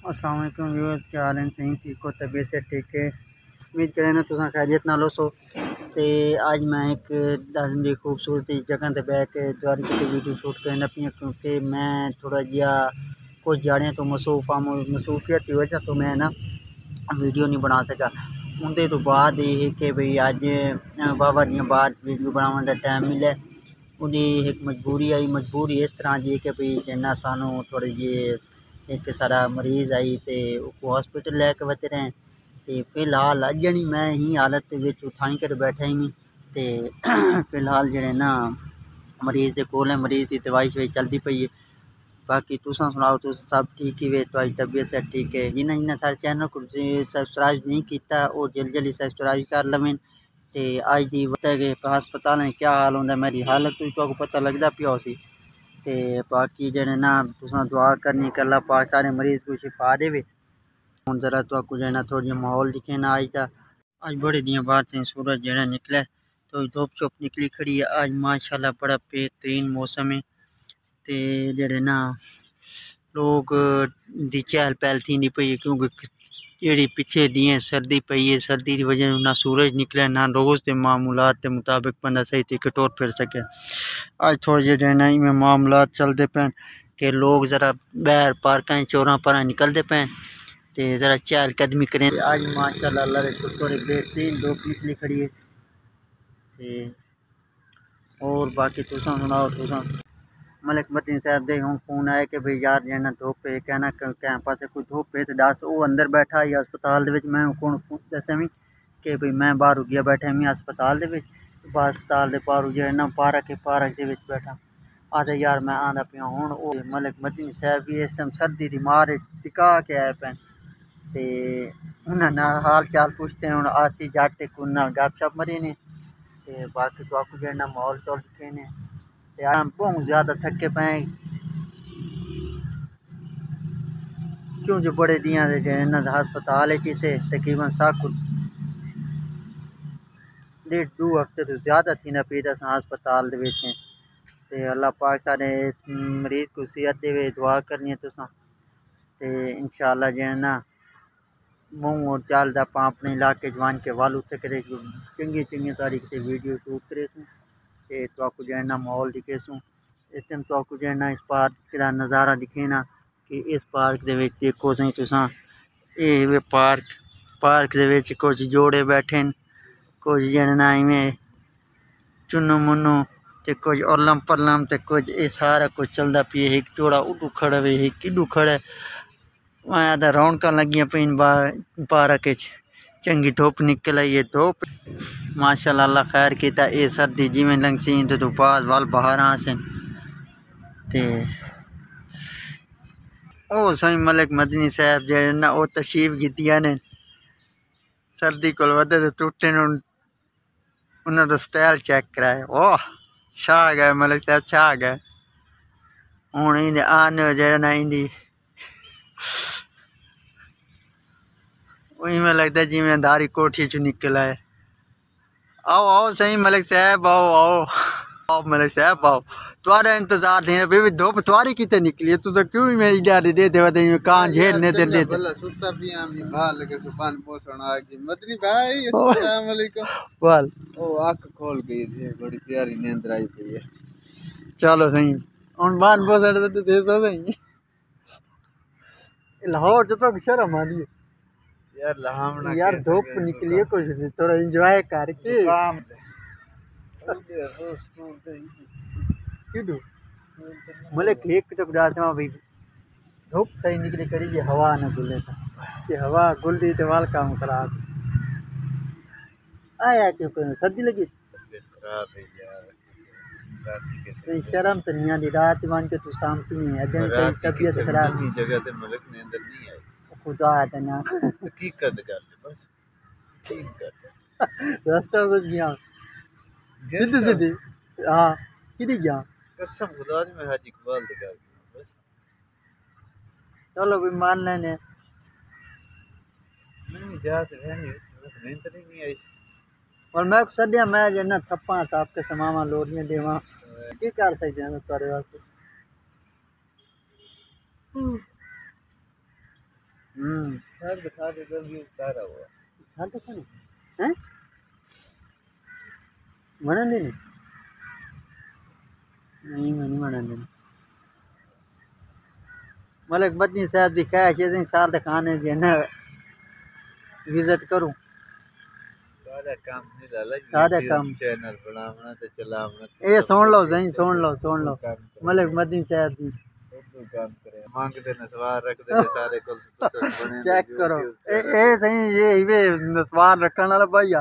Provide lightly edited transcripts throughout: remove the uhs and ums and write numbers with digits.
अस्सलाम वालेकुम व्यूअर्स, क्या हाल है? सही ठीक हो? तबीयत से ठीक है? उम्मीद करें ना तुम खैरियत नाल हो। ते आज मैं एक डी खूबसूरत जगह ते बैठ के द्वारी की वीडियो शूट करना पी क्योंकि मैं थोड़ा जिहा कुछ जाने तो मसरूफियत की वजह तो मैं ना वीडियो नहीं बना सका। उनके तो बाद ये कि भाई अज बाबा दियां बाद वीडियो बनाने का टाइम मिले। उन्हें एक मजबूरी आई। मजबूरी इस तरह की कि भाई जिन्ना सानू थोड़े जे एक सारा मरीज़ आई तो उसको हॉस्पिटल लैके वते रहें। तो फिलहाल अजनी मैं ही हालत उठाई कर बैठा ही नहीं। तो फिलहाल जड़े ना मरीज़ के कोल है, मरीज़ की दवाई शवाई चलती पई है। बाकी तुसा सुनाओ, तुस सब ठीक ही वे? तो तबीयत से ठीक है? जिन्हें जिन्हें सारे चैनल को सब्सक्राइब नहीं किया वो जल्दी जल्दी सब्सक्राइब कर लवें। ते अज दी वत है कि हस्पताल में क्या हाल होंदा, मेरी हालत तो पता लगता पिया उसी। ते बाकी जेह्ड़े ना तुसां दुआ करनी कि अल्लाह पाक सारे मरीज़ को शिफा देवे। हुण जरा तो जो है ना थोड़ी माहौल दिखे ना आज बड़े दिनों बाद से सूरज जेड़ा निकला है, तो धुप छुप निकली खड़ी है। आज माशाल्लाह बड़ा बेहतरीन मौसम है। ते जेह्ड़े ना लोग दी चहल पहल थी पई है क्योंकि जेह्ड़ी पिछे दिएं सर्दी पई है, सर्दी की वजह ना सूरज निकले ना रोज़ के मामूलात के मुताबिक बंदा सही तरीके टुर फिर सके। आज थोड़े जे ना इवें मामलात चलते पैन कि लोग जरा बहर पार्कां चोरां पर निकलते पैन ते जरा चहल कदमी करें। आज माशाल्लाह अल्लाह दा शुक्र है बेहतरीन धुप निकली खड़ी है। ते और बाकी तुसां सुनाओ, तुसां मलिक मतीन साहब दे हूँ फोन आया कि भाई यार जाना धुप है, कहना कैं पासे कोई धुप है तो दस। वो अंदर बैठा ही हस्पताल मैं कौन दसा भी कि भाई मैं बाहर गया बैठा मैं हस्पताल हस्पताल के बाहर जो है ना पार्क है, पार्क के बैठा। आधा यार मैं आंदा पिया हूँ वो मलिक मतीन साहब की इस टाइम सर्दी की मार टिका के आए पैन। ते उन्हें हाल चाल पूछते हैं। हूँ आसी जट उन्हें गप शप मरी ने। ते बाकी तो आपको जो है ना माहौल चौल दिखे ने। बहुत ज़्यादा थके पे क्यों जो बड़े दियाँ हस्पताल से तकरीबन साकु 1.5-2 हफ्ते तो ज़्यादा थी ना पीदा हस्पताल ते अल्लाह पाक सारे इस मरीज़ को सेहत देवे। दुआ करनी है तुसां ते इंशाअल्लाह जो है ना मुँह और चाल दा आप अपने इलाके जवान के वाल उत्ते करे चंगी चंगी तारीख से वीडियो शूट करे ते तो आपको जो है ना माहौल दिखे इस टाइम तो आपको जो है ना इस पार्क का नज़ारा दिखे ना कि इस पार्क दे विच देखो सही तुसां ये पार्क पार्क दे विच कुछ जोड़े बैठे न, कुछ जने ना इवें चुन्नू मुन्नू ते कुछ ओलम पलम ते कुछ ये सारा कुछ चलता पी। एक जोड़ा उडू खड़ा वे, एक किडू खड़ा मैं रौनक लगियां पईन पार्क चंगी धुप निकल आई है। धुप माशाल्लाह अल्लाह खैर किया। ये सर्दी जिमें लंघसी तो बाद वाल बाहर आ से ते ओ सही मलिक मदनी साहब जे ना वो तशरीफ कीतियां ने सर्दी को वधे तो टुटे उन्होंने स्टाइल चेक कराया। ओह छा गए मलिक साहब छा गए। हूँ इन आने जेड़ा ना इंदी इवें लगता जिमें दारी कोठी चो निकल आए। आओ आओ सही मलिक साहब आओ आओ आओ मलिक साहब आओ। तुम्हारा इंतजार थे भी धुप तुम्हारी कितने निकली है? तू तो क्यों ही मेरी जारी देते वते कान झेलने दे देते सुता भी हम बाहर लगे सुपान पोसण आ गई मदनी भाई। अस्सलाम वालेकुम। वाल ओ आंख खोल गई थी, बड़ी प्यारी नींद आई पई है। चलो सही हुन बाहर पोसण तो दे सो सही। लाहौर तो शर्म आ रही है यार, लहावना यार धूप निकली है कुछ थोड़ा एंजॉय करके मलिक एक तो डालता हूँ भाई धूप सही निकली करी ये हवा ना गुले कि हवा गुल दी तो वाल काम खराब आया क्यों सर्दी लगी खराब है यार। शर्म तो नहीं आती रात मान के तू सामती है अगर तबीयत खराब जगह ते मलिक ने अंदर नहीं आई खुदा है ना हकीकत गल बस ठीक कर रास्ता से गया सीधे सीधे हां किदी गया कसम खुदा दी मैं हाजी इकबाल दी गल बस। चलो भी मान लेने नहीं जात रहनी नींद नहीं आई और मैं सद्या मैं जना थप्पा साहब के समावा लोडियां देवा की कर सकते हैं तारे वास्ते। सर दिखा दे जब भी उतारा हुआ सर दिखाने हैं मना नहीं नहीं मनी मना नहीं मलिक मदनी साहब दिखाया चीजें सार दिखाने जो ना विजिट करूं सारा काम नहीं लाला सारा काम चैनल बनावना ते चलावना ए सुन लो मलिक मदनी साहब दी काम करे मांगते नसवार रख दे सारे को चेक करो ए सही ये नसवार रखने वाला भैया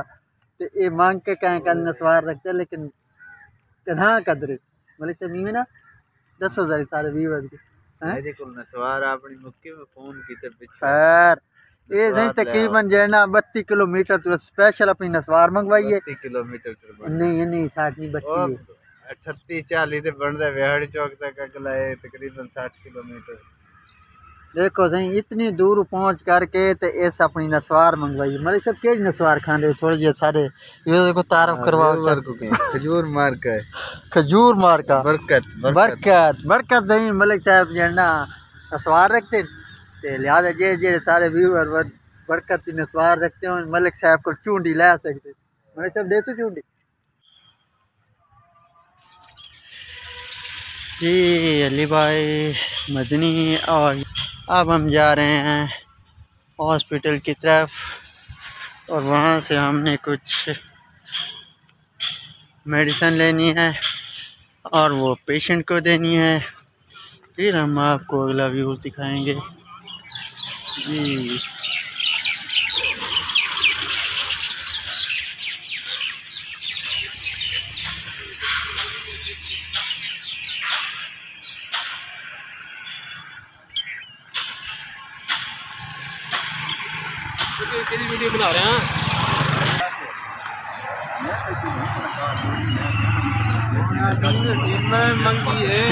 ते ए मांग के कहां नसवार रखते लेकिन कहां कदरे मलिक साहब मीवे ना दसो जरा सारे व्यूअर्स के मेरे को नसवार अपनी मुक्के में फोन की ते पीछे खैर ये सही तकरीबन जो है ना 32 किलोमीटर तो स्पेशल अपनी नसवार मंगवाई है 32 किलोमीटर नहीं 60 नहीं 32 38 40 बनता विहाड़ी चौक तक अगला है तकरीबन 60 किलोमीटर देखो सही इतनी दूर पहुंच करके ते इस अपनी नसवार मंगवाई मलिक साहब केड़ी नसवार खाने थोड़ी जे सारे ये देखो तारफ करवाओ खजूर मार का बरकत नहीं मलिक साहब जो ना नसवार रखते ते लिहाजा जे सारे व्यूअर बरकत की नसवार रखते हो मलिक साहब को चूंडी ला सकते मलिक साहब दे सो चूंडी जी अली भाई मदनी और अब हम जा रहे हैं हॉस्पिटल की तरफ और वहाँ से हमने कुछ मेडिसिन लेनी है और वो पेशेंट को देनी है फिर हम आपको अगला व्यू दिखाएंगे जी वीडियो बना रहे हैं मंगी है